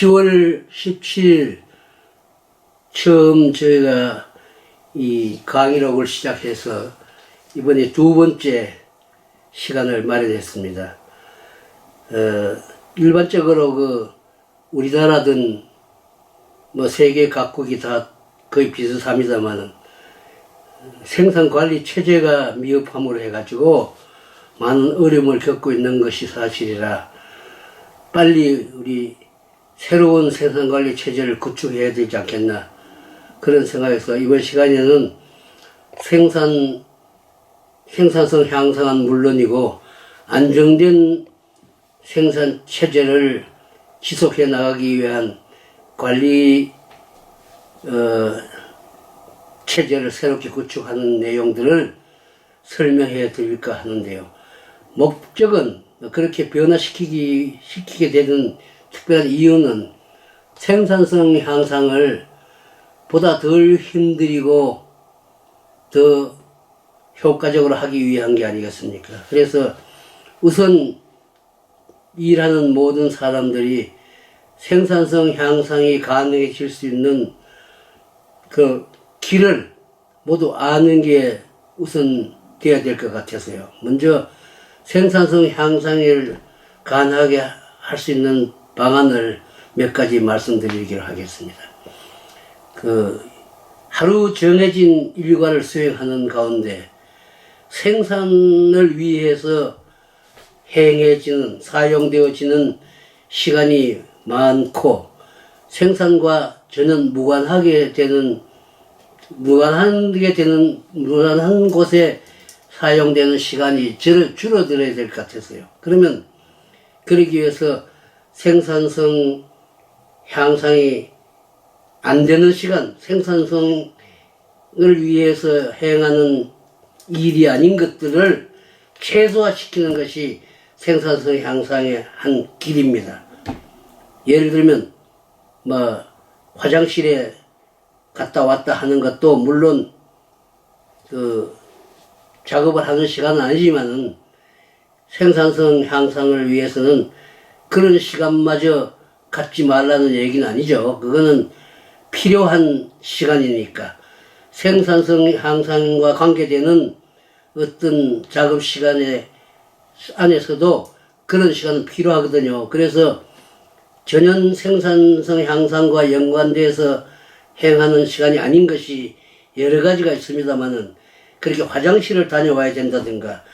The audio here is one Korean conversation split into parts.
10월 17일 처음 저희가 이 강의록을 시작해서 이번에 두 번째 시간을 마련했습니다. 일반적으로 우리나라든 뭐 세계 각국이 다 거의 비슷합니다만은 생산관리 체제가 미흡함으로 해가지고 많은 어려움을 겪고 있는 것이 사실이라 빨리 우리 새로운 생산관리 체제를 구축해야 되지 않겠나 그런 생각에서 이번 시간에는 생산성 향상은 물론이고 안정된 생산 체제를 지속해 나가기 위한 관리 체제를 새롭게 구축하는 내용들을 설명해 드릴까 하는데요. 목적은 그렇게 시키게 되는 특별한 이유는 생산성 향상을 보다 덜 힘들이고 더 효과적으로 하기 위한 게 아니겠습니까? 그래서 우선 일하는 모든 사람들이 생산성 향상이 가능해질 수 있는 그 길을 모두 아는 게 우선 돼야 될 것 같아서요. 먼저 생산성 향상을 가능하게 할 수 있는 방안을 몇 가지 말씀드리기로 하겠습니다. 하루 정해진 일과를 수행하는 가운데 생산을 위해서 사용되어지는 시간이 많고 생산과 전혀 무관한 곳에 사용되는 시간이 줄어들어야 될 것 같아서요. 그러면 그러기 위해서 생산성 향상이 안 되는 시간, 생산성을 위해서 행하는 일이 아닌 것들을 최소화시키는 것이 생산성 향상의 한 길입니다. 예를 들면 화장실에 갔다 왔다 하는 것도 물론 작업을 하는 시간은 아니지만은 생산성 향상을 위해서는 그런 시간마저 갖지 말라는 얘기는 아니죠. 그거는 필요한 시간이니까 생산성 향상과 관계되는 어떤 작업 시간에 안에서도 그런 시간은 필요하거든요. 그래서 전혀 생산성 향상과 연관돼서 행하는 시간이 아닌 것이 여러 가지가 있습니다만은 그렇게 화장실을 다녀와야 된다든가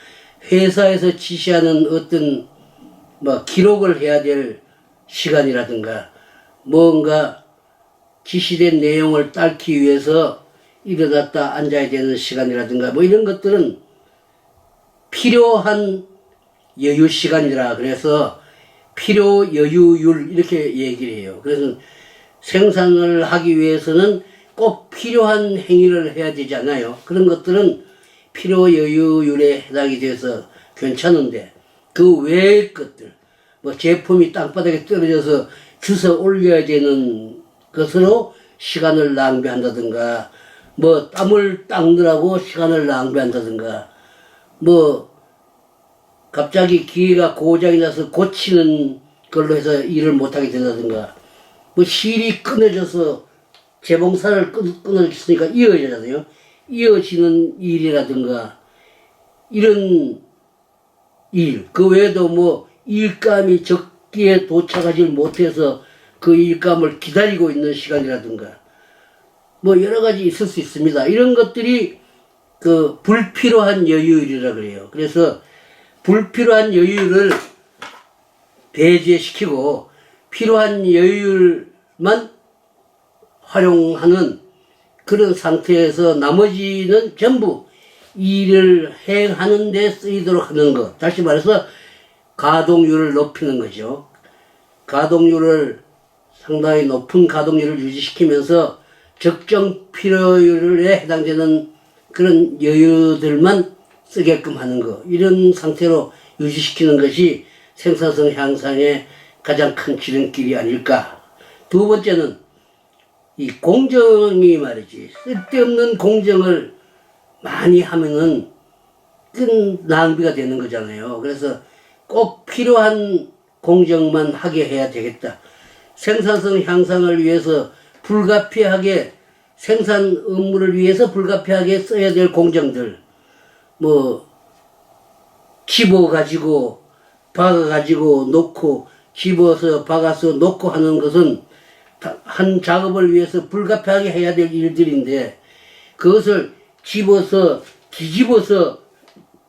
회사에서 지시하는 어떤 기록을 해야 될 시간이라든가 뭔가 지시된 내용을 따르기 위해서 일어났다 앉아야 되는 시간이라든가 이런 것들은 필요한 여유 시간이라 그래서 필요 여유율 이렇게 얘기를 해요. 그래서 생산을 하기 위해서는 꼭 필요한 행위를 해야 되지 않아요. 그런 것들은 필요 여유율에 해당이 돼서 괜찮은데 그 외의 것들 제품이 땅바닥에 떨어져서 주워 올려야 되는 것으로 시간을 낭비한다든가 땀을 닦느라고 시간을 낭비한다든가 갑자기 기계가 고장이 나서 고치는 걸로 해서 일을 못하게 된다든가 실이 끊어져서 재봉사를 끊어졌으니까 이어지잖아요. 이어지는 일이라든가 이런 일, 그 외에도 일감이 적기에 도착하지 못해서 그 일감을 기다리고 있는 시간이라든가 여러 가지 있을 수 있습니다. 이런 것들이 불필요한 여유율이라 그래요. 그래서 불필요한 여유율을 배제시키고 필요한 여유율만 활용하는 그런 상태에서 나머지는 전부 일을 행하는 데 쓰이도록 하는 것. 다시 말해서 가동률을 높이는 거죠. 상당히 높은 가동률을 유지시키면서 적정 필요율에 해당되는 그런 여유들만 쓰게끔 하는 것. 이런 상태로 유지시키는 것이 생산성 향상의 가장 큰 지름길이 아닐까. 두 번째는 이 공정이 말이지. 쓸데없는 공정을 많이 하면은 큰 낭비가 되는 거잖아요. 그래서 꼭 필요한 공정만 하게 해야 되겠다. 생산성 향상을 위해서 불가피하게 생산 업무를 위해서 불가피하게 써야 될 공정들, 뭐 집어가지고 박아가지고 놓고 집어서 박아서 놓고 하는 것은 한 작업을 위해서 불가피하게 해야 될 일들인데, 그것을 집어서 뒤집어서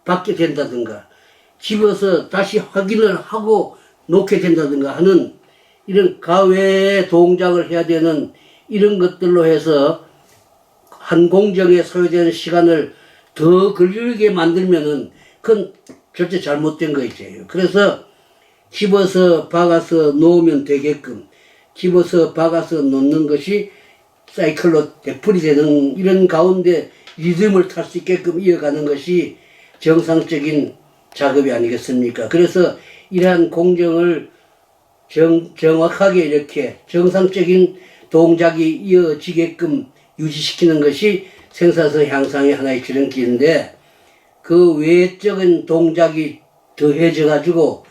받게 된다든가 집어서 다시 확인을 하고 놓게 된다든가 하는 이런 가외의 동작을 해야 되는 이런 것들로 해서 한 공정에 소요되는 시간을 더 걸리게 만들면은 그건 절대 잘못된 거죠. 그래서 집어서 박아서 놓으면 되게끔 집어서 박아서 놓는 것이 사이클로 되풀이되는 이런 가운데 리듬을 탈 수 있게끔 이어가는 것이 정상적인 작업이 아니겠습니까? 그래서 이러한 공정을 정확하게 이렇게 정상적인 동작이 이어지게끔 유지시키는 것이 생산성 향상의 하나의 지름길인데, 그 외적인 동작이 더해져 가지고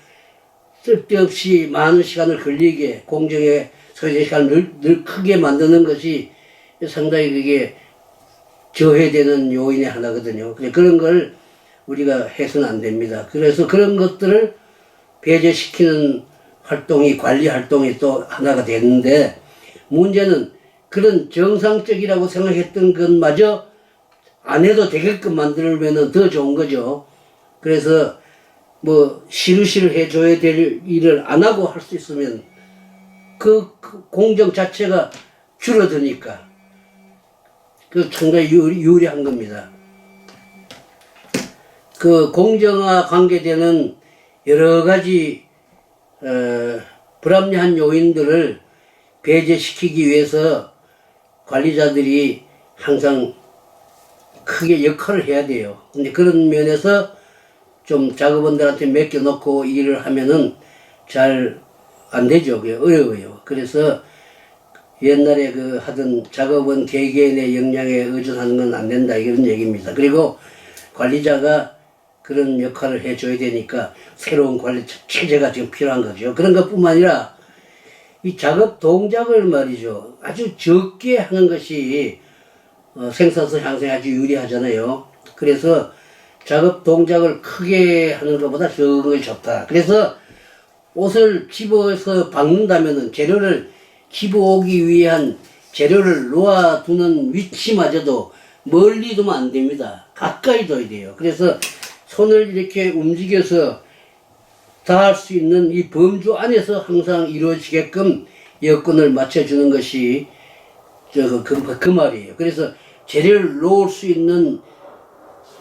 쓸데없이 많은 시간을 걸리게 공정에 소요된 시간을 늘 크게 만드는 것이 상당히 그게 저해되는 요인의 하나거든요. 그런 걸 우리가 해서는 안 됩니다. 그래서 그런 것들을 배제시키는 활동이 관리 활동이 또 하나가 되는데, 문제는 그런 정상적이라고 생각했던 것마저 안 해도 되게끔 만들면은 더 좋은 거죠. 그래서 뭐 시루시루 해줘야 될 일을 안 하고 할 수 있으면 그 공정 자체가 줄어드니까 그 상당히 유리한 겁니다. 그 공정과 관계되는 여러 가지 불합리한 요인들을 배제시키기 위해서 관리자들이 항상 크게 역할을 해야 돼요. 근데 그런 면에서 좀 작업원들한테 맡겨놓고 일을 하면은 잘 안 되죠. 그게 어려워요. 그래서 옛날에 그 하던 작업원 개개인의 역량에 의존하는 건 안 된다, 이런 얘기입니다. 그리고 관리자가 그런 역할을 해줘야 되니까 새로운 관리 체제가 지금 필요한 거죠. 그런 것뿐만 아니라 이 작업 동작을 말이죠, 아주 적게 하는 것이 생산성 향상에 아주 유리하잖아요. 그래서 작업 동작을 크게 하는 것보다 적은 것이 좋다. 그래서 옷을 집어서 박는다면은 재료를 집어오기 위한 재료를 놓아두는 위치마저도 멀리 두면 안 됩니다. 가까이 둬야 돼요. 그래서 손을 이렇게 움직여서 다 할 수 있는 이 범주 안에서 항상 이루어지게끔 여건을 맞춰주는 것이 그 말이에요. 그래서 재료를 놓을 수 있는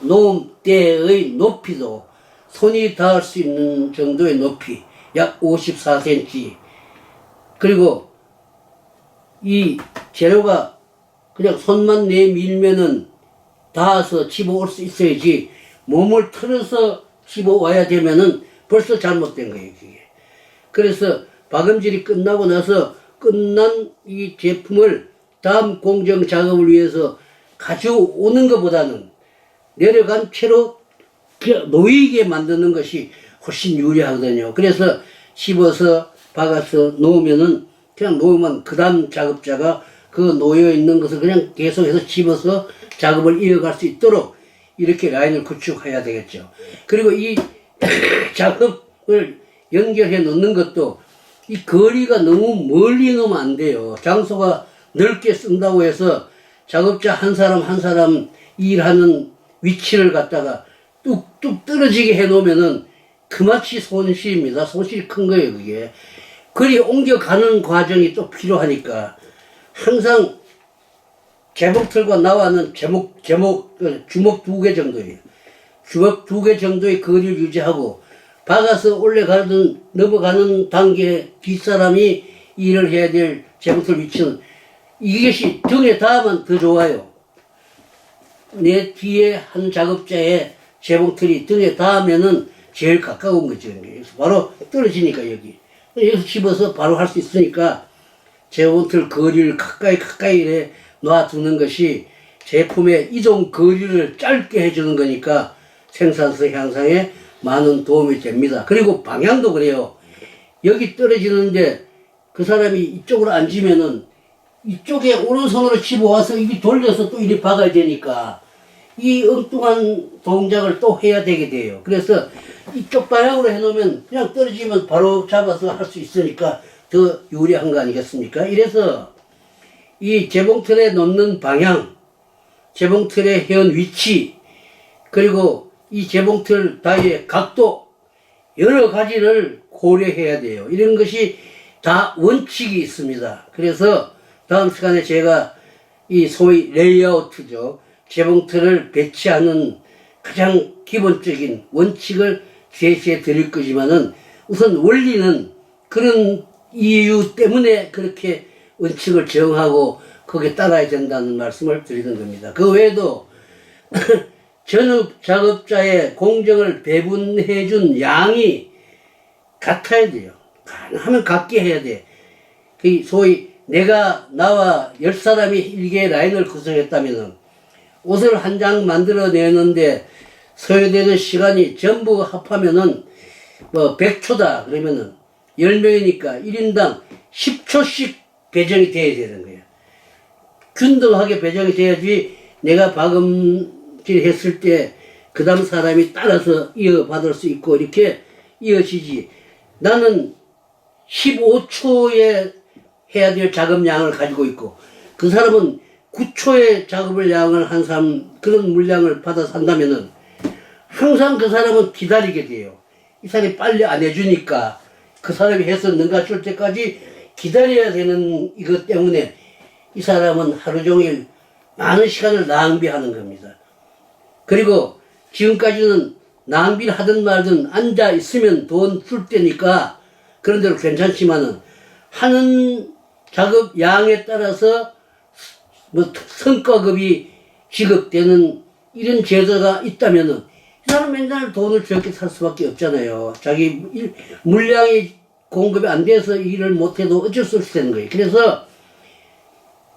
놓음대의 높이도 손이 닿을 수 있는 정도의 높이, 약 54cm. 그리고 이 재료가 그냥 손만 내밀면은 닿아서 집어올 수 있어야지, 몸을 틀어서 집어와야 되면은 벌써 잘못된 거예요, 그게. 그래서 박음질이 끝나고 나서 끝난 이 제품을 다음 공정 작업을 위해서 가져오는 것보다는 내려간 채로 놓이게 만드는 것이 훨씬 유리하거든요. 그래서 씹어서 박아서 놓으면은 그냥 놓으면 그 다음 작업자가 그 놓여 있는 것을 그냥 계속해서 집어서 작업을 이어갈 수 있도록 이렇게 라인을 구축해야 되겠죠. 그리고 이 작업을 연결해 놓는 것도 이 거리가 너무 멀리 놓으면 안 돼요. 장소가 넓게 쓴다고 해서 작업자 한 사람 한 사람 일하는 위치를 갖다가 뚝뚝 떨어지게 해 놓으면은 그마치 손실입니다. 손실이 큰 거예요, 그게. 그리 옮겨가는 과정이 또 필요하니까 항상 제목틀과 나와는 주먹 2개 정도예요. 주먹 2개 정도의 거리를 유지하고 박아서 올라가든 넘어가는 단계 뒷사람이 일을 해야 될 제목틀 위치는 이것이 등에 닿으면 더 좋아요. 내 뒤에 한 작업자의 제목틀이 등에 닿으면은 제일 가까운 거죠. 바로 떨어지니까 여기서 집어서 바로 할 수 있으니까 제목틀 거리를 가까이 놔두는 것이 제품의 이동 거리를 짧게 해주는 거니까 생산성 향상에 많은 도움이 됩니다. 그리고 방향도 그래요. 여기 떨어지는데 그 사람이 이쪽으로 앉으면은 이쪽에 오른손으로 집어와서 이리 돌려서 또 이리 박아야 되니까 이 엉뚱한 동작을 또 해야 되게 돼요. 그래서 이쪽 방향으로 해놓으면 그냥 떨어지면 바로 잡아서 할 수 있으니까 더 유리한 거 아니겠습니까? 이래서 이 재봉틀에 놓는 방향, 재봉틀의 현 위치, 그리고 이 재봉틀 따위의 각도, 여러 가지를 고려해야 돼요. 이런 것이 다 원칙이 있습니다. 그래서 다음 시간에 제가 이 소위 레이아웃이죠. 재봉틀을 배치하는 가장 기본적인 원칙을 제시해 드릴 거지만은 우선 원리는 그런 이유 때문에 그렇게 원칙을 정하고 거기에 따라야 된다는 말씀을 드리는 겁니다. 그 외에도 전업 작업자의 공정을 배분해 준 양이 같아야 돼요. 가능하면 같게 해야 돼. 그 소위 나와 10사람이 일개의 라인을 구성했다면은 옷을 한 장 만들어내는데 소요되는 시간이 전부 합하면은 뭐 100초다 그러면은 10명이니까 1인당 10초씩 배정이 돼야 되는 거예요. 균등하게 배정이 돼야지 내가 박음질 했을 때 그 다음 사람이 따라서 이어받을 수 있고 이렇게 이어지지. 나는 15초에 해야 될 작업량을 가지고 있고 그 사람은 9초의 작업을 양을 한 사람 그런 물량을 받아서 한다면은 항상 그 사람은 기다리게 돼요. 이 사람이 빨리 안 해주니까 그 사람이 해서 능가 줄 때까지 기다려야 되는 이것 때문에 이 사람은 하루 종일 많은 시간을 낭비하는 겁니다. 그리고 지금까지는 낭비를 하든 말든 앉아 있으면 돈 줄 때니까 그런 대로 괜찮지만은 하는 작업 양에 따라서 뭐 성과급이 지급되는 이런 제도가 있다면은 이 사람 맨날 돈을 적게 살 수밖에 없잖아요. 자기 물량이 공급이 안 돼서 일을 못해도 어쩔 수 없이 되는 거예요. 그래서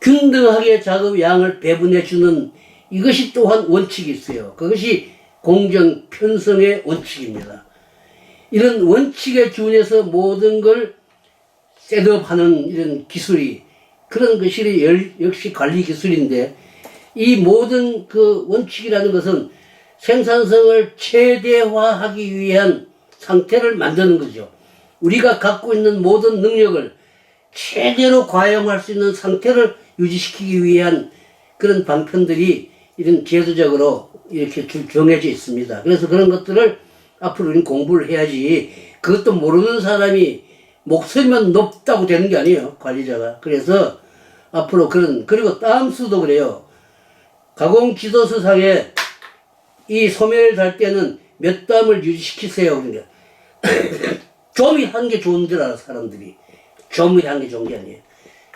균등하게 작업 양을 배분해 주는 이것이 또한 원칙이 있어요. 그것이 공정 편성의 원칙입니다. 이런 원칙에 준해서 모든 걸 셋업하는 이런 기술이 그런 것이 역시 관리 기술인데 이 모든 그 원칙이라는 것은 생산성을 최대화하기 위한 상태를 만드는 거죠. 우리가 갖고 있는 모든 능력을 최대로 과용할 수 있는 상태를 유지시키기 위한 그런 방편들이 이런 제도적으로 이렇게 정해져 있습니다. 그래서 그런 것들을 앞으로 우리는 공부를 해야지 그것도 모르는 사람이 목소리만 높다고 되는 게 아니에요. 관리자가. 그래서 앞으로 그리고 땀수도 그래요. 가공 지도서상에 이 소매를 달 때는 몇 땀을 유지시키세요. 그러니까 조밀한 게 좋은 줄 알아 사람들이. 조밀한 게 좋은 게 아니에요.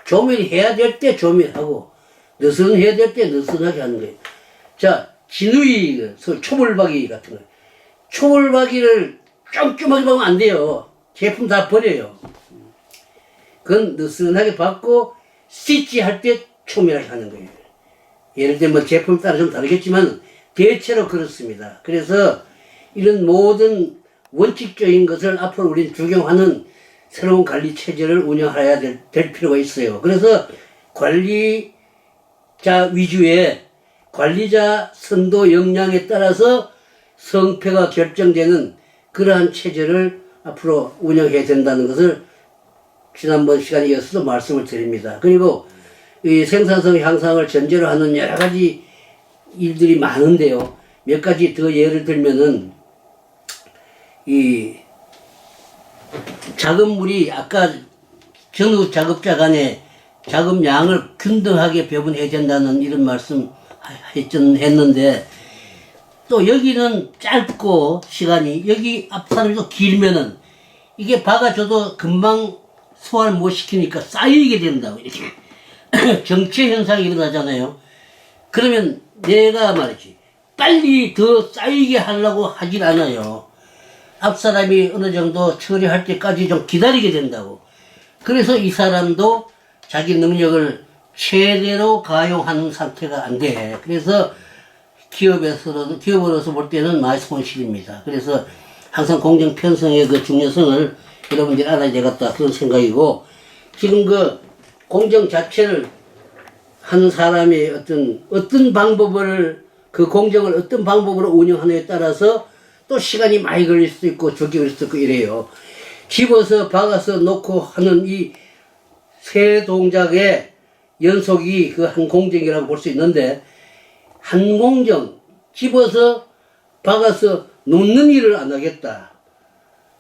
조밀해야 될 때 조밀하고 느슨해야 될 때 느슨하게 하는 거예요. 자, 진우이 초벌박이 같은 거. 초벌박이를 쫌쫌하게 박으면 안 돼요. 제품 다 버려요. 그건 느슨하게 박고 스티치 할 때 초밀하게 하는 거예요. 예를 들면 뭐 제품 따라 좀 다르겠지만 대체로 그렇습니다. 그래서 이런 모든 원칙적인 것을 앞으로 우리는 적용하는 새로운 관리 체제를 운영해야 될 필요가 있어요. 그래서 관리자 위주의 관리자 선도 역량에 따라서 성패가 결정되는 그러한 체제를 앞으로 운영해야 된다는 것을 지난번 시간에 이어서 말씀을 드립니다. 그리고 이 생산성 향상을 전제로 하는 여러 가지 일들이 많은데요. 몇 가지 더 예를 들면은 이 작업물이 아까 전후 작업자 간에 작업량을 균등하게 배분해야 된다는 이런 말씀 했는데 또 여기는 짧고 시간이 여기 앞사람이 또 길면은 이게 박아줘도 금방 소화를 못 시키니까 쌓이게 된다고 이렇게 정체 현상이 일어나잖아요. 그러면 내가 말이지 빨리 더 쌓이게 하려고 하진 않아요. 앞사람이 어느 정도 처리할 때까지 좀 기다리게 된다고. 그래서 이 사람도 자기 능력을 최대로 가용하는 상태가 안 돼. 그래서 기업으로서 볼 때는 많이 손실입니다. 그래서 항상 공정 편성의 그 중요성을 여러분들이 알아야 되겠다 그런 생각이고, 지금 그 공정 자체를 하는 사람이 어떤 방법을, 그 공정을 어떤 방법으로 운영하느냐에 따라서 또 시간이 많이 걸릴 수도 있고 적게 걸릴 수도 있고 이래요. 집어서 박아서 놓고 하는 이 세 동작의 연속이 그 한 공정이라고 볼 수 있는데, 한 공정, 집어서 박아서 놓는 일을 안 하겠다.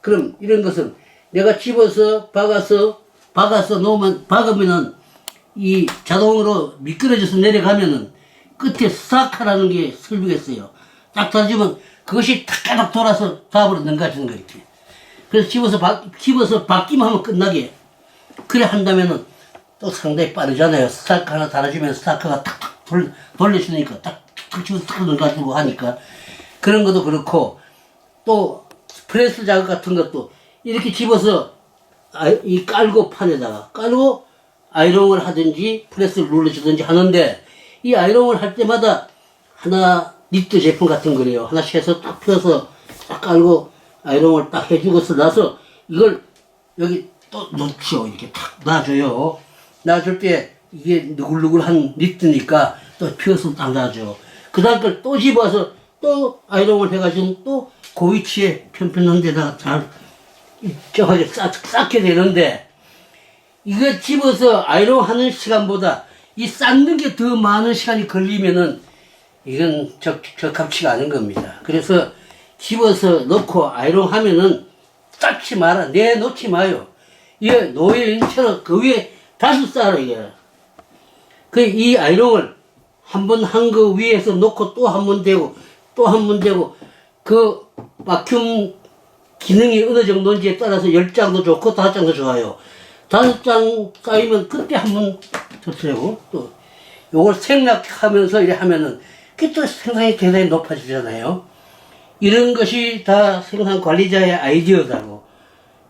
그럼 이런 것은 내가 집어서 박아서 놓으면, 박으면은 이 자동으로 미끄러져서 내려가면은 끝에 싹 하라는 게 설비겠어요. 딱 떨어지면 그것이 탁 돌아서 다음으로 넘가지는 거 이렇게. 그래서 집어서 박기만 하면 끝나게. 그래 한다면은 또 상당히 빠르잖아요. 스타크 하나 달아주면 스타크가 탁탁 돌려주니까 탁탁 집어서 탁 넘가지고 하니까. 그런 것도 그렇고, 또 프레스 작업 같은 것도 이렇게 집어서 이 깔고 판에다가 깔고 아이롱을 하든지 프레스를 눌러주든지 하는데, 이 아이롱을 할 때마다 하나 니트 제품 같은 거래요. 하나씩 해서 딱 펴서 딱 깔고 아이롱을 딱 해주고서 나서 이걸 여기 또 놓죠. 이렇게 탁 놔줘요. 놔줄 때 이게 누글누글한 니트니까 또 펴서 딱 놔줘. 그 다음 걸 또 집어서 또 아이롱을 해가지고 또 그 위치에 편편한 데다가 잘 일정하게 쌓게 되는데, 이거 집어서 아이롱 하는 시간보다 이 쌓는 게 더 많은 시간이 걸리면은 이건 적합치가 않은 겁니다. 그래서 집어서 넣고 아이롱 하면은 쌓지 마라. 내놓지 마요. 이게 노예인처럼 그 위에 다시 쌓아라, 이게. 이 아이롱을 한 번 한 거 위에서 놓고 또 한 번 대고 또 한 번 대고, 그 바큐um 기능이 어느 정도인지에 따라서 10장도 좋고 5장도 좋아요. 5장 쌓이면 그때 한 번 더 쓰고, 또 요걸 생략하면서 이래 하면은 그게 또 생산이 대단히 높아지잖아요. 이런 것이 다 생산 관리자의 아이디어다고.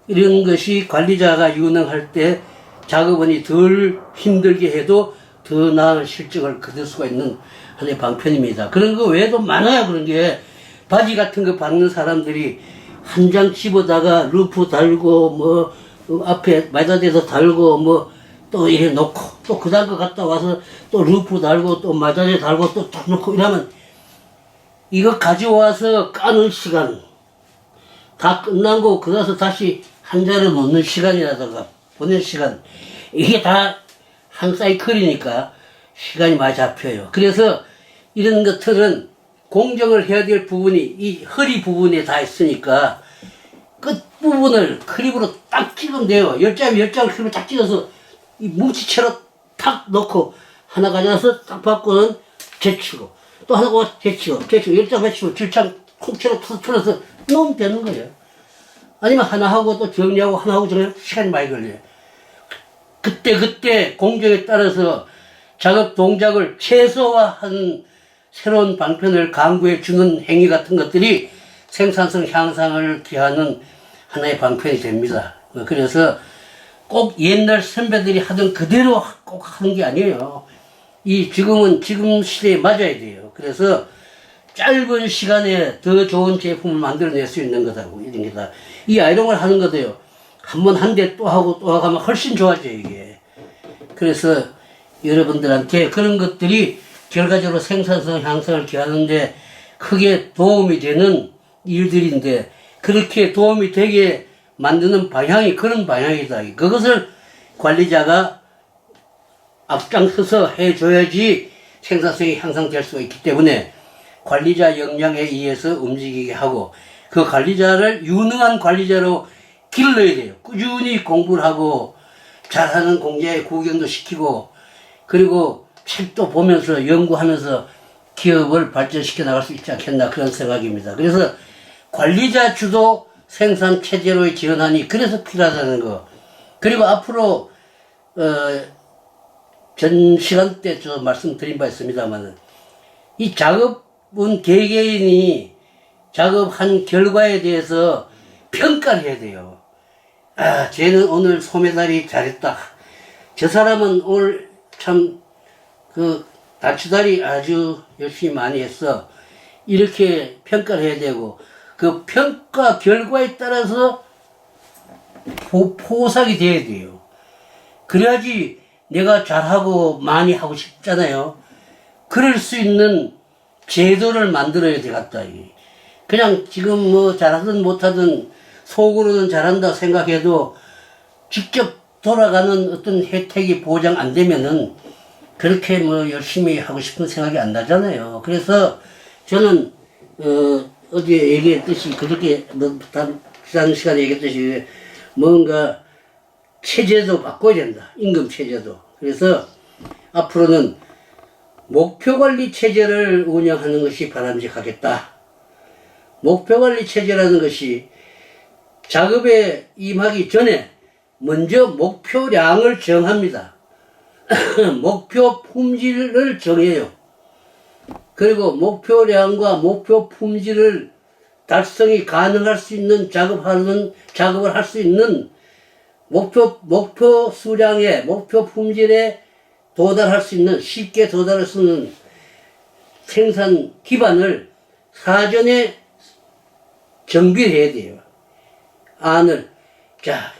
이런 것이 관리자가 유능할 때 작업원이 덜 힘들게 해도 더 나은 실적을 거둘 수가 있는 하나의 방편입니다. 그런 거 외에도 많아요. 그런 게 바지 같은 거 박는 사람들이 한 장 집어다가 루프 달고 뭐 앞에 마자대도 달고 뭐 또 이래 놓고 또 그 다음 거 갔다 와서 또 루프 달고 또 마자대 달고 또 딱 놓고 이러면 이거 가져와서 까는 시간 다 끝난 거 그래서 다시 한 자리에 놓는 시간이라든가 보낼 시간, 이게 다 한 사이클이니까 시간이 많이 잡혀요. 그래서 이런 것들은 공정을 해야 될 부분이 이 허리 부분에 다 있으니까 끝부분을 클립으로 딱 찍으면 돼요. 10장을 클립으로 딱 찍어서 이 뭉치채로 탁 넣고 하나 가져와서 딱 받고는 제치고 또 하나 가서 제치고 10장 배치고 7장 콩채로 풀어서 놓으면 되는 거예요. 아니면 하나 하고 또 정리하고 하나 하고 정리하고 시간이 많이 걸려요. 그때 공정에 따라서 작업 동작을 최소화한 새로운 방편을 강구해 주는 행위 같은 것들이 생산성 향상을 기하는 하나의 방편이 됩니다. 그래서 꼭 옛날 선배들이 하던 그대로 꼭 하는 게 아니에요. 지금 시대에 맞아야 돼요. 그래서 짧은 시간에 더 좋은 제품을 만들어낼 수 있는 거다고, 이런 게 다. 이 아이롱을 하는 것도요, 한 번 한 대 또 하고 또 하면 훨씬 좋아져요, 이게. 그래서 여러분들한테 그런 것들이 결과적으로 생산성 향상을 기하는데 크게 도움이 되는 일들인데, 그렇게 도움이 되게 만드는 방향이 그런 방향이다. 그것을 관리자가 앞장서서 해줘야지 생산성이 향상될 수가 있기 때문에 관리자 역량에 의해서 움직이게 하고, 그 관리자를 유능한 관리자로 길러야 돼요. 꾸준히 공부를 하고 잘하는 공장에 구경도 시키고, 그리고 책도 보면서 연구하면서 기업을 발전시켜 나갈 수 있지 않겠나, 그런 생각입니다. 그래서 관리자 주도 생산 체제로의 전환이 그래서 필요하다는 거. 그리고 앞으로 전 시간 때 저 말씀드린 바 있습니다만은, 이 작업은 개개인이 작업한 결과에 대해서 평가를 해야 돼요. 아, 쟤는 오늘 소매다리 잘했다. 저 사람은 오늘 참 다치다리 아주 열심히 많이 했어. 이렇게 평가를 해야 되고, 그 평가 결과에 따라서 포삭이 돼야 돼요. 그래야지 내가 잘하고 많이 하고 싶잖아요. 그럴 수 있는 제도를 만들어야 되겠다. 그냥 지금 뭐 잘하든 못하든 속으로는 잘한다 생각해도 직접 돌아가는 어떤 혜택이 보장 안 되면은 그렇게 뭐 열심히 하고 싶은 생각이 안 나잖아요. 그래서 저는 어제 얘기했듯이 그렇게 뭐 지난 시간에 얘기했듯이 뭔가 체제도 바꿔야 된다. 임금 체제도. 그래서 앞으로는 목표관리 체제를 운영하는 것이 바람직하겠다. 목표관리 체제라는 것이 작업에 임하기 전에 먼저 목표량을 정합니다. 목표 품질을 정해요. 그리고 목표량과 목표 품질을 달성이 가능할 수 있는 작업을 할 수 있는 목표 수량에, 목표 품질에 도달할 수 있는, 쉽게 도달할 수 있는 생산 기반을 사전에 정비를 해야 돼요. 안을, 자,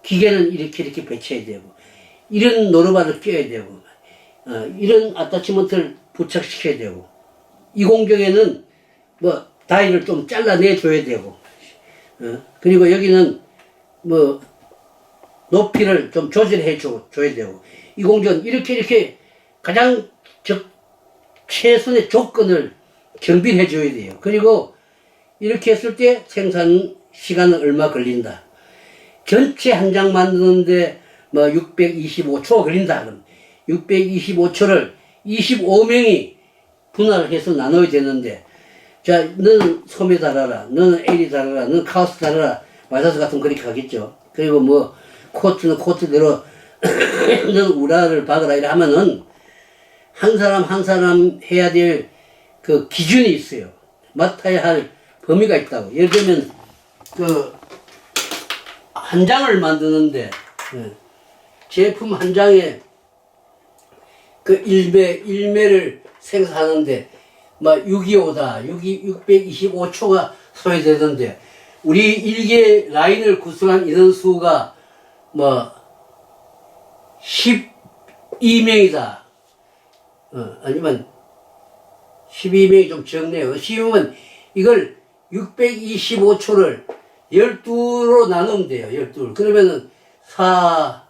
기계는 이렇게 배치해야 되고, 이런 노루바를 껴야 되고, 이런 아타치먼트를 부착시켜야 되고, 이 공정에는 뭐, 다이를 좀 잘라내줘야 되고, 그리고 여기는 뭐, 높이를 좀 조절해 줘야 되고, 이 공정은 이렇게 가장 최선의 조건을 정비해 줘야 돼요. 그리고 이렇게 했을 때 생산 시간은 얼마 걸린다. 전체 한 장 만드는데 뭐 625초 걸린다. 그럼 625초를 25명이 분할해서 나눠야 되는데, 자, 너는 소매 달아라, 너는 L이 달아라, 너는 카우스 달아라, 와이사스 같은 그렇게 하겠죠. 그리고 뭐 코트는 코트대로 너는 우라를 박으라 이래 하면은 한 사람 해야 될 그 기준이 있어요. 맡아야 할 범위가 있다고. 예를 들면 그 한 장을 만드는데 제품 한 장에 그 1매를 생산하는데 막 625다. 625초가 소요되던데 우리 일개 라인을 구성한 인원수가 뭐 12명이다. 아니면 12명이 좀 적네요. 12명은 이걸 625초를 12로 나누면 돼요. 12. 그러면은 4,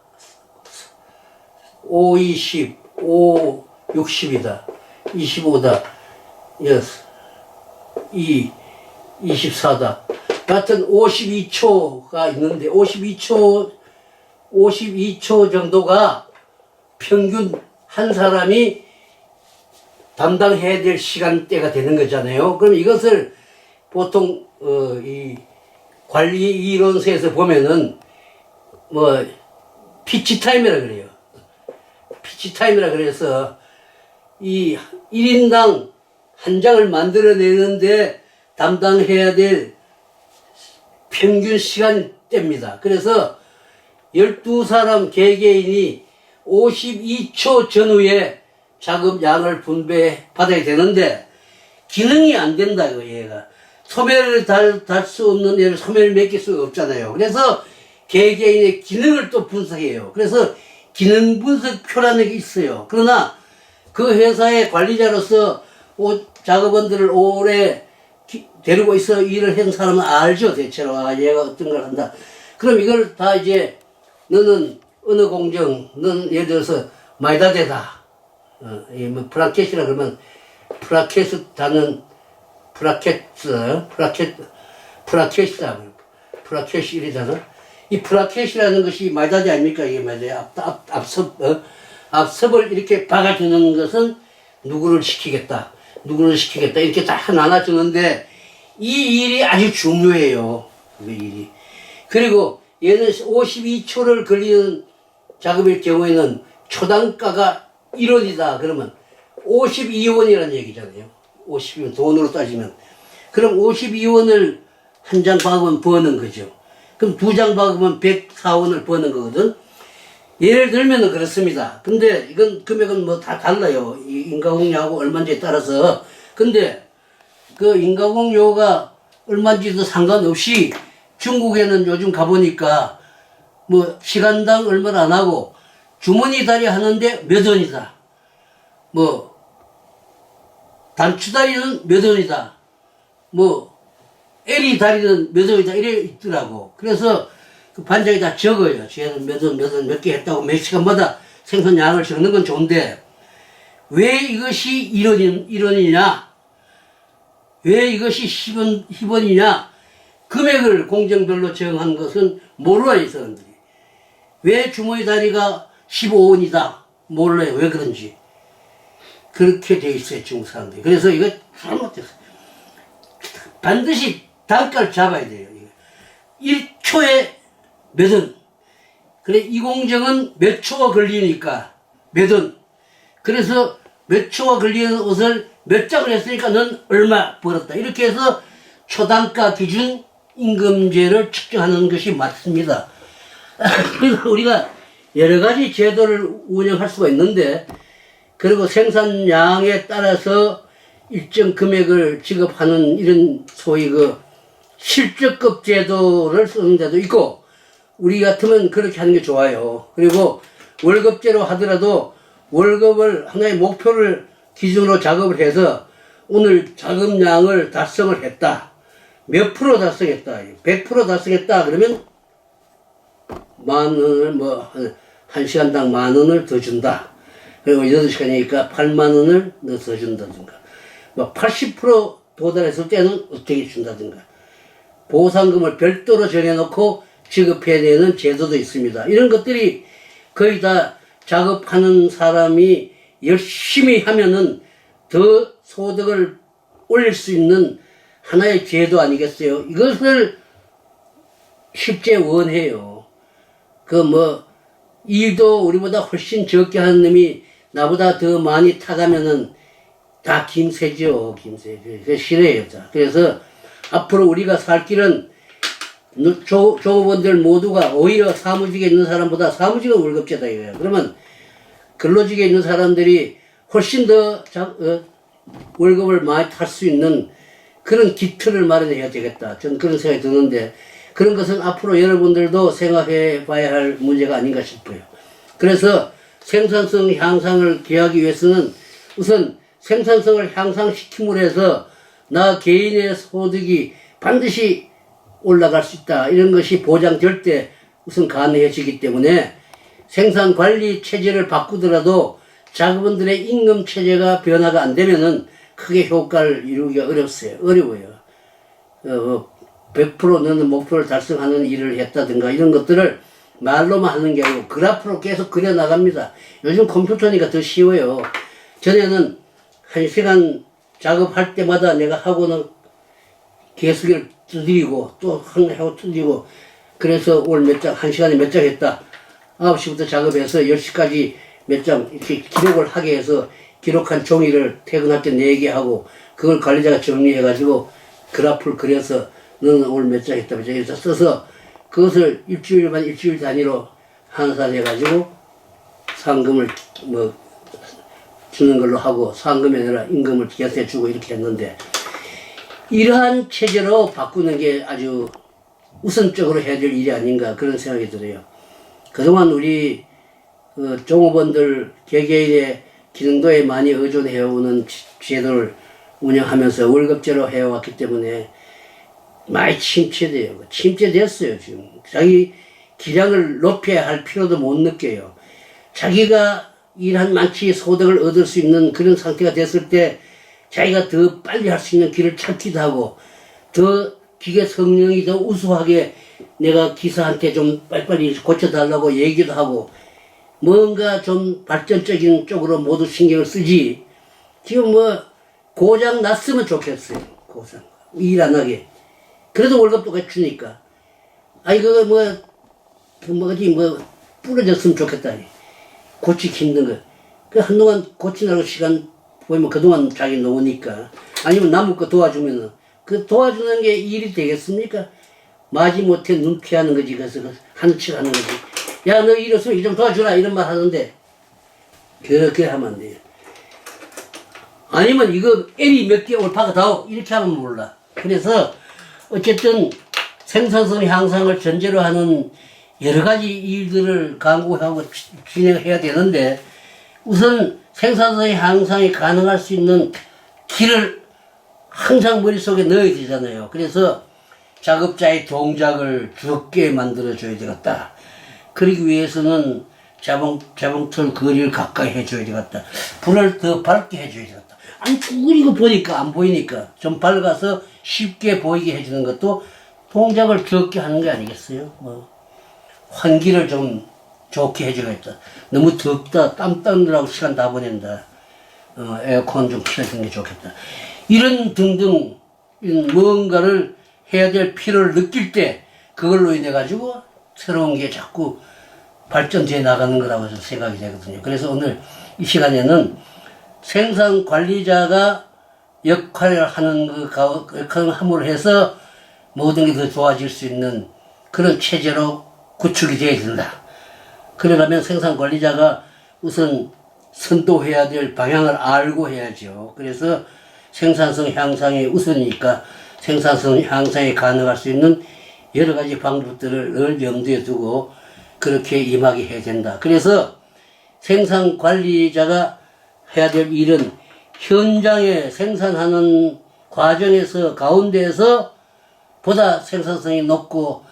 5, 20, 5, 60이다. 25다. 6, 2, 24다. 같은 52초가 있는데 52초 정도가 평균 한 사람이 담당해야 될 시간대가 되는 거잖아요. 그럼 이것을 보통 이 관리 이론서에서 보면은 뭐 피치 타임이라 그래요. 피치 타임이라 그래서 이 1인당 한 장을 만들어내는데 담당해야 될 평균 시간대입니다. 그래서 12사람 개개인이 52초 전후에 작업량을 분배받아야 되는데 기능이 안 된다 이거 얘가. 소매를 달 수 없는 얘를 소매를 맡길 수가 없잖아요. 그래서 개개인의 기능을 또 분석해요. 그래서 기능 분석표라는 게 있어요. 그러나 그 회사의 관리자로서 작업원들을 오래 데리고 있어 일을 한 사람은 알죠. 대체로 얘가 어떤 걸 한다. 그럼 이걸 다 이제 너는 어느 공정, 너는 예를 들어서 마이다데다. 뭐 프라켓이라 그러면 프라켓이다는 프라켓이다. 프라켓이 이래잖아. 이 프라켓이라는 것이 마이다데 아닙니까? 이게 맞아요. 앞섭을 이렇게 박아주는 것은 누구를 시키겠다. 이렇게 다 나눠주는데 이 일이 아주 중요해요. 그 일이. 그리고 얘는 52초를 걸리는 작업일 경우에는 초단가가 1원이다. 그러면 52원이라는 얘기잖아요. 52원, 돈으로 따지면. 그럼 52원을 한 장 박으면 버는 거죠. 그럼 두 장 박으면 104원을 버는 거거든. 예를 들면 그렇습니다. 근데 이건 금액은 뭐 다 달라요. 이 인가공료하고 얼마인지에 따라서. 근데 그 인가공료가 얼마인지도 상관없이 중국에는 요즘 가보니까 뭐 시간당 얼마를 안 하고 주머니 다리 하는데 몇 원이다. 뭐 단추 다리는 몇 원이다. 뭐 L이 다리는 몇 원이다. 이래 있더라고. 그래서 그 반장이 다 적어요. 쟤는 몇 원, 몇 원, 몇 개 했다고 몇 시간마다 생선량을 적는 건 좋은데 왜 이것이 1원이냐? 왜 이것이 10원이냐? 금액을 공정별로 정한 것은 몰라요, 이 사람들이. 왜 주머니 다리가 15원이다? 몰라요. 왜 그런지. 그렇게 돼 있어요, 중국 사람들이. 그래서 이거 잘못됐어요. 반드시 단가를 잡아야 돼요. 1초에 몇 원. 그래, 이 공정은 몇 초가 걸리니까 몇 원. 그래서 몇 초가 걸리는 옷을 몇 장을 했으니까 넌 얼마 벌었다. 이렇게 해서 초단가 기준 임금제를 측정하는 것이 맞습니다. 그래서 우리가 여러 가지 제도를 운영할 수가 있는데, 그리고 생산량에 따라서 일정 금액을 지급하는 이런 소위 그 실적급 제도를 쓰는 데도 있고, 우리 같으면 그렇게 하는 게 좋아요. 그리고 월급제로 하더라도 월급을 하나의 목표를 기준으로 작업을 해서 오늘 작업량을 달성을 했다. 몇 프로 달성했다. 100% 달성했다. 그러면 10,000원을 뭐, 1시간당 10,000원을 더 준다. 그리고 8시간이니까 80,000원을 더 준다든가. 뭐 80% 도달했을 때는 어떻게 준다든가. 보상금을 별도로 정해놓고 지급해야 되는 제도도 있습니다. 이런 것들이 거의 다 작업하는 사람이 열심히 하면은 더 소득을 올릴 수 있는 하나의 제도 아니겠어요? 이것을 쉽게 원해요. 그 뭐 일도 우리보다 훨씬 적게 하는 놈이 나보다 더 많이 타가면은 다 김새죠. 김새. 그래서 싫어요. 그래서 앞으로 우리가 살 길은 종업원들 모두가 오히려 사무직에 있는 사람보다 사무직은 월급제다 이거예요. 그러면 근로직에 있는 사람들이 훨씬 더 월급을 많이 탈 수 있는 그런 기틀을 마련해야 되겠다. 저는 그런 생각이 드는데, 그런 것은 앞으로 여러분들도 생각해 봐야 할 문제가 아닌가 싶어요. 그래서 생산성 향상을 기하기 위해서는 우선 생산성을 향상시킴으로 해서 나 개인의 소득이 반드시 올라갈 수 있다. 이런 것이 보장될 때 우선 가능해지기 때문에 생산관리 체제를 바꾸더라도 작업원들의 임금 체제가 변화가 안 되면은 크게 효과를 이루기가 어려워요. 100% 너는 목표를 달성하는 일을 했다든가 이런 것들을 말로만 하는 게 아니고 그래프로 계속 그려나갑니다. 요즘 컴퓨터니까 더 쉬워요. 전에는 1시간 작업할 때마다 내가 하고는 개수기를 두드리고 또 하고 두드리고, 그래서 오늘 몇 장, 1시간에 몇 장 했다. 9시부터 작업해서 10시까지 몇 장 이렇게 기록을 하게 해서 기록한 종이를 퇴근할 때 4개 하고 그걸 관리자가 정리해가지고 그래프를 그려서 너는 오늘 몇 장 했다 몇 장 했다 써서 그것을 일주일 단위로 환산해가지고 상금을 뭐 주는 걸로 하고 상금이 아니라 임금을 계산해주고 이렇게 했는데, 이러한 체제로 바꾸는 게 아주 우선적으로 해야 될 일이 아닌가 그런 생각이 들어요. 그동안 우리 종업원들 개개인의 기능도에 많이 의존해오는 제도를 운영하면서 월급제로 해왔기 때문에 많이 침체됐어요. 지금 자기 기량을 높여야 할 필요도 못 느껴요. 자기가 일한 만치 소득을 얻을 수 있는 그런 상태가 됐을 때 자기가 더 빨리 할 수 있는 길을 찾기도 하고, 더 기계 성능이 더 우수하게 내가 기사한테 좀 빨리빨리 고쳐달라고 얘기도 하고, 뭔가 좀 발전적인 쪽으로 모두 신경을 쓰지. 지금 뭐 고장 났으면 좋겠어요. 고장 일 안 하게. 그래도 월급도 같이 주니까. 이거 뭐지 부러졌으면 좋겠다. 고치기 힘든 거. 그 한동안 고치느라고 시간 보이면 그동안 자기 놓으니까. 아니면 남의 거 도와주면은 그 도와주는 게 일이 되겠습니까? 마지못해 눈 피하는 거지. 그래서 하는 척 하는 거지. 야, 너 이랬으면 일 좀 도와주라. 이런 말 하는데 그렇게 하면 안 돼요. 아니면 이거 L이 몇 개 올파가 다오. 이렇게 하면 몰라. 그래서 어쨌든 생산성 향상을 전제로 하는 여러 가지 일들을 강구하고 진행해야 되는데 우선 생산성 향상이 가능할 수 있는 길을 항상 머릿속에 넣어야 되잖아요. 그래서 작업자의 동작을 적게 만들어줘야 되겠다. 그러기 위해서는 자봉틀 거리를 가까이 해줘야 되겠다. 불을 더 밝게 해줘야 되겠다. 아니, 이거 보니까 안 보이니까 좀 밝아서 쉽게 보이게 해주는 것도 동작을 적게 하는 게 아니겠어요? 뭐 환기를 좀 좋게 해줘야겠다. 너무 덥다, 땀 따느라고 시간 다 보낸다. 에어컨 좀 틀어주는 게 좋겠다. 이런 등등 뭔가를 해야 될 필요를 느낄 때 그걸로 인해 가지고 새로운 게 자꾸 발전돼 나가는 거라고 좀 생각이 되거든요. 그래서 오늘 이 시간에는 생산 관리자가 역할을 하는 역할을 함으로 해서 모든 게 더 좋아질 수 있는 그런 체제로 구축이 되어야 된다. 그러려면 생산 관리자가 우선 선도해야 될 방향을 알고 해야죠. 그래서 생산성 향상이 우선이니까 생산성 향상이 가능할 수 있는 여러 가지 방법들을 늘 염두에 두고 그렇게 임하게 해야 된다. 그래서 생산 관리자가 해야 될 일은 현장에 생산하는 과정에서 가운데에서 보다 생산성이 높고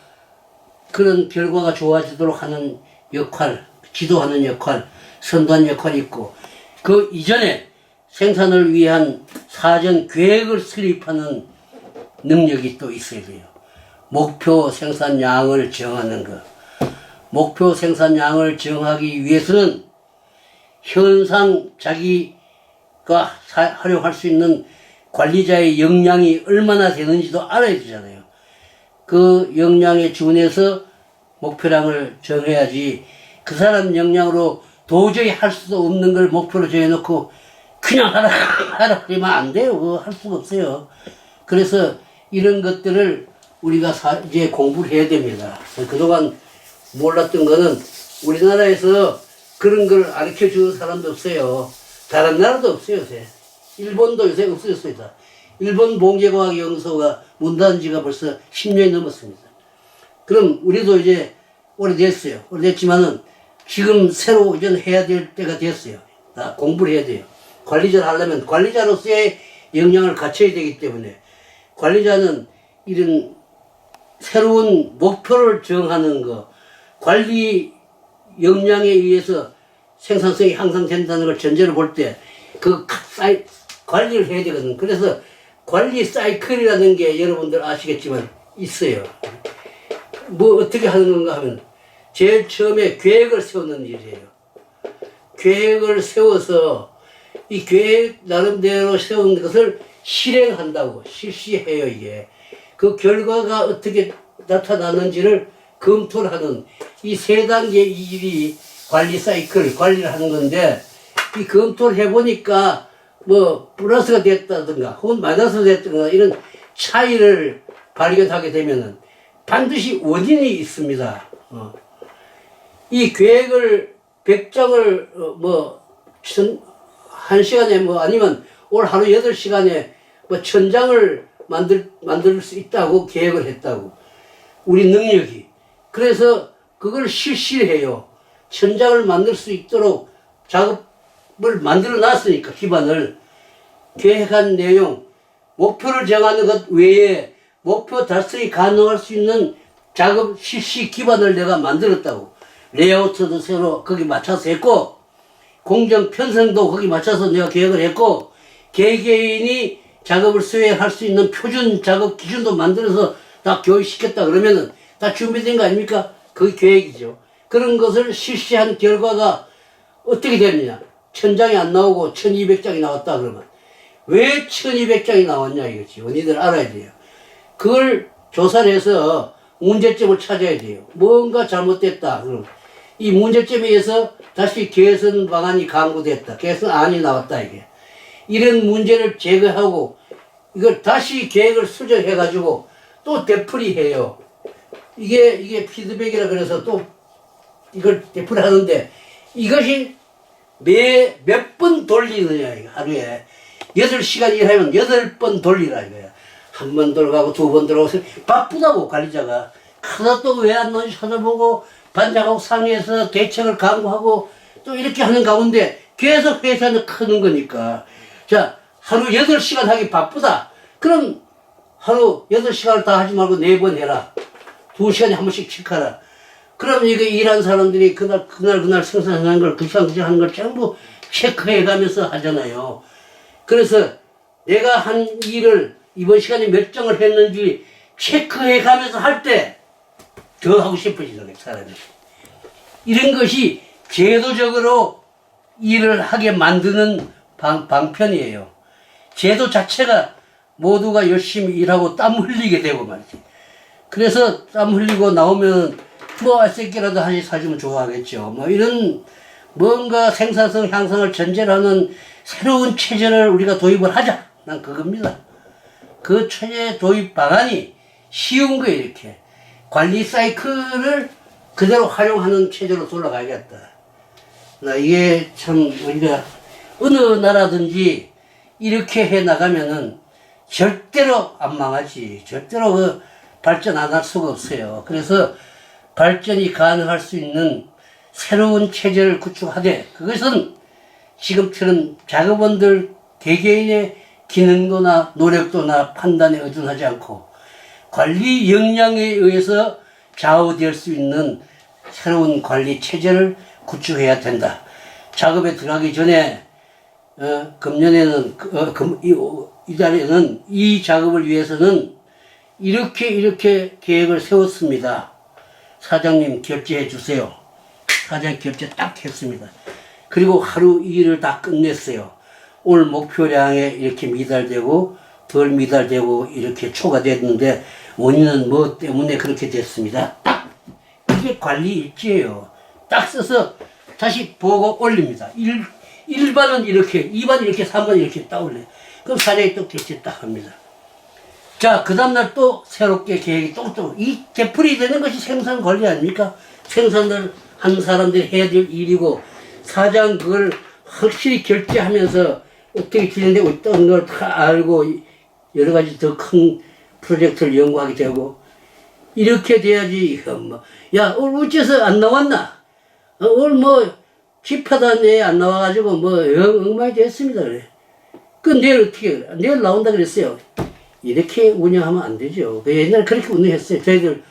그런 결과가 좋아지도록 하는 역할, 지도하는 역할, 선도하는 역할이 있고 그 이전에 생산을 위한 사전 계획을 수립하는 능력이 또 있어야 돼요. 목표 생산량을 정하는 것. 목표 생산량을 정하기 위해서는 현상 자기가 활용할 수 있는 관리자의 역량이 얼마나 되는지도 알아야 되잖아요. 그 역량에 준해서 목표량을 정해야지 그 사람 역량으로 도저히 할 수도 없는 걸 목표로 정해놓고 그냥 하라 그러면 안 돼요. 그거 할 수가 없어요. 그래서 이런 것들을 우리가 이제 공부를 해야 됩니다. 그동안 몰랐던 거는 우리나라에서 그런 걸 가르쳐 주는 사람도 없어요. 다른 나라도 없어요, 요새. 일본도 요새 없어졌어요. 일본 봉제과학 연구소가 문 닫은 지가 벌써 10년이 넘었습니다. 그럼 우리도 이제 오래됐어요. 오래됐지만은 지금 새로 이제 해야 될 때가 됐어요. 다 공부를 해야 돼요. 관리자를 하려면 관리자로서의 역량을 갖춰야 되기 때문에 관리자는 이런 새로운 목표를 정하는 거, 관리 역량에 의해서 생산성이 향상된다는 걸 전제로 볼 때 그 관리를 해야 되거든. 그래서 관리 사이클이라는 게 여러분들 아시겠지만 있어요. 뭐 어떻게 하는 건가 하면 제일 처음에 계획을 세우는 일이에요. 계획을 세워서 이 계획 나름대로 세운 것을 실행한다고, 실시해요, 이게. 그 결과가 어떻게 나타나는지를 검토를 하는 이 세 단계 일이 관리 사이클, 관리를 하는 건데, 이 검토를 해보니까 뭐 플러스가 됐다든가 혹은 마이너스가 됐다든가 이런 차이를 발견하게 되면은 반드시 원인이 있습니다. 이 계획을 100장을 한 시간에 아니면 올 하루 8시간에 1000장을 만들 수 있다고 계획을 했다고. 우리 능력이. 그래서 그걸 실시를 해요. 1000장을 만들 수 있도록 작업을 만들어 놨으니까 기반을. 계획한 내용, 목표를 정하는 것 외에 목표 달성이 가능할 수 있는 작업 실시 기반을 내가 만들었다고. 레이아웃도 새로 거기 맞춰서 했고, 공정 편성도 거기 맞춰서 내가 계획을 했고, 개개인이 작업을 수행할 수 있는 표준 작업 기준도 만들어서 다 교육시켰다 그러면은 다 준비된 거 아닙니까? 그게 계획이죠. 그런 것을 실시한 결과가 어떻게 됐느냐? 1000장이 안 나오고 1200장이 나왔다 그러면 왜 1200장이 나왔냐 이거지. 원인을 알아야 돼요. 그걸 조사를 해서 문제점을 찾아야 돼요. 뭔가 잘못됐다. 그럼 이 문제점에 의해서 다시 개선 방안이 강구됐다. 개선안이 나왔다 이게. 이런 문제를 제거하고 이걸 다시 계획을 수정해가지고 또 되풀이해요. 이게 피드백이라 그래서 또 이걸 되풀이하는데 이것이 몇 번 돌리느냐 이거 하루에 8시간 일하면 8번 돌리라 이거야. 한 번 돌아가고 2번 돌아가고 바쁘다고 관리자가. 하나 또 왜 안 나오는지 찾아보고 반장하고 상의해서 대책을 강구하고 또 이렇게 하는 가운데 계속 회사는 크는 거니까. 자, 하루 8시간 하기 바쁘다. 그럼 하루 8시간을 다 하지 말고 4번 해라. 2시간에 한 번씩 체크하라. 그럼 이게 일한 사람들이 그날 생산하는 걸, 그 시간 하는 걸 전부 체크해 가면서 하잖아요. 그래서 내가 한 일을 이번 시간에 몇 장을 했는지 체크해 가면서 할 때 더 하고 싶어지는 거예요, 사람이. 이런 것이 제도적으로 일을 하게 만드는 방편이에요. 제도 자체가 모두가 열심히 일하고 땀 흘리게 되고 말이지. 그래서 땀 흘리고 나오면 뭐 새끼라도 하나 사주면 좋아하겠죠. 뭐 이런 뭔가 생산성 향상을 전제로 하는 새로운 체제를 우리가 도입을 하자. 난 그겁니다. 그 체제 도입 방안이 쉬운 거예요, 이렇게. 관리 사이클을 그대로 활용하는 체제로 돌아가야겠다. 나 이게 참 우리가 어느 나라든지 이렇게 해 나가면은 절대로 안 망하지. 절대로 그 발전 안 할 수가 없어요. 그래서 발전이 가능할 수 있는 새로운 체제를 구축하되, 그것은 지금처럼 작업원들 개개인의 기능도나 노력도나 판단에 의존하지 않고 관리 역량에 의해서 좌우될 수 있는 새로운 관리 체제를 구축해야 된다. 작업에 들어가기 전에 금년에는 이 달에는 이 작업을 위해서는 이렇게 계획을 세웠습니다. 사장님 결제해 주세요. 사장 결제 딱 했습니다. 그리고 하루 이 일을 다 끝냈어요. 올 목표량에 이렇게 미달되고 덜 미달되고 이렇게 초과됐는데 원인은 뭐 때문에 그렇게 됐습니다. 딱 이게 관리 일지예요. 딱 써서 다시 보고 올립니다. 1반은 이렇게, 2반 이렇게, 3반 이렇게 딱 올려요. 그럼 사장이 또 대체 딱 합니다. 자, 그 다음날 또 새롭게 계획이 또 이 되풀이 되는 것이 생산 관리 아닙니까? 생산을 하는 사람들이 해야 될 일이고, 사장 그걸 확실히 결제하면서 어떻게 진행되고 있다는 걸 다 알고 여러 가지 더 큰 프로젝트를 연구하게 되고, 이렇게 돼야지. 뭐, 야, 오늘 어째서 안 나왔나? 오늘 뭐 집하단에 안 나와가지고 뭐 엉망이 됐습니다. 그래. 그 내일 어떻게 그래? 내일 나온다 그랬어요. 이렇게 운영하면 안 되죠. 옛날에 그렇게 운영했어요. 저희들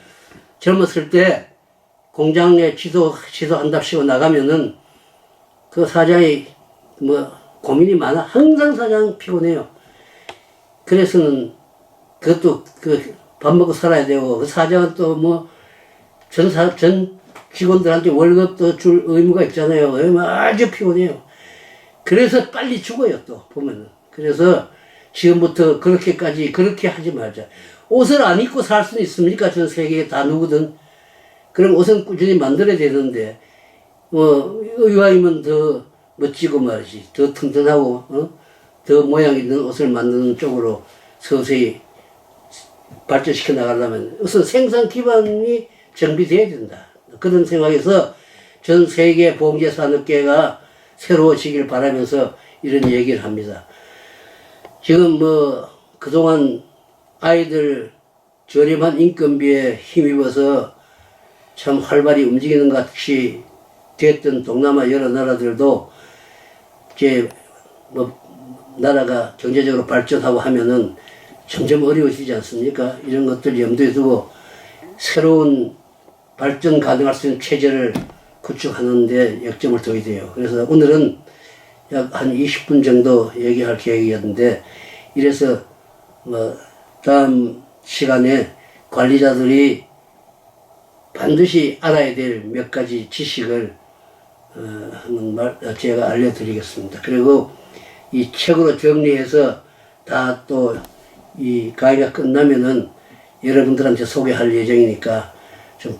젊었을 때 공장에 지도한답시고 나가면은 그 사장이 뭐 고민이 많아. 항상 사장 피곤해요. 그래서는 그것도 밥 먹고 살아야 되고, 그 사장은 또 뭐 전 직원들한테 월급도 줄 의무가 있잖아요. 아주 피곤해요. 그래서 빨리 죽어요, 또 보면은. 그래서 지금부터 그렇게 하지 말자. 옷을 안 입고 살 수는 있습니까? 전 세계에 다 누구든. 그럼 옷은 꾸준히 만들어야 되는데, 이왕이면 더 멋지고 말이지. 더 튼튼하고, 더 모양 있는 옷을 만드는 쪽으로 서서히 발전시켜 나가려면 우선 생산 기반이 정비돼야 된다. 그런 생각에서 전 세계 봉제 산업계가 새로워지길 바라면서 이런 얘기를 합니다. 지금 뭐 그동안 아이들 저렴한 인건비에 힘입어서 참 활발히 움직이는 것 같이 됐던 동남아 여러 나라들도 이제 뭐 나라가 경제적으로 발전하고 하면은 점점 어려워지지 않습니까? 이런 것들 염두에 두고 새로운 발전 가능할 수 있는 체제를 구축하는데 역점을 둬야 돼요. 그래서 오늘은 약 한 20분 정도 얘기할 계획이었는데, 이래서 뭐 다음 시간에 관리자들이 반드시 알아야 될 몇 가지 지식을 제가 알려드리겠습니다. 그리고 이 책으로 정리해서 다 또 이 강의가 끝나면은 여러분들한테 소개할 예정이니까 좀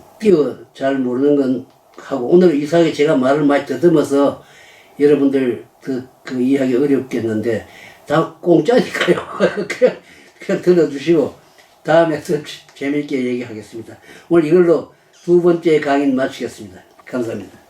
잘 모르는 건 하고, 오늘 이상하게 제가 말을 많이 더듬어서 여러분들 그 이해하기 어렵겠는데 다 공짜니까요. 그냥 들어주시고 다음에 또 재미있게 얘기하겠습니다. 오늘 이걸로 2번째 강의는 마치겠습니다. 감사합니다.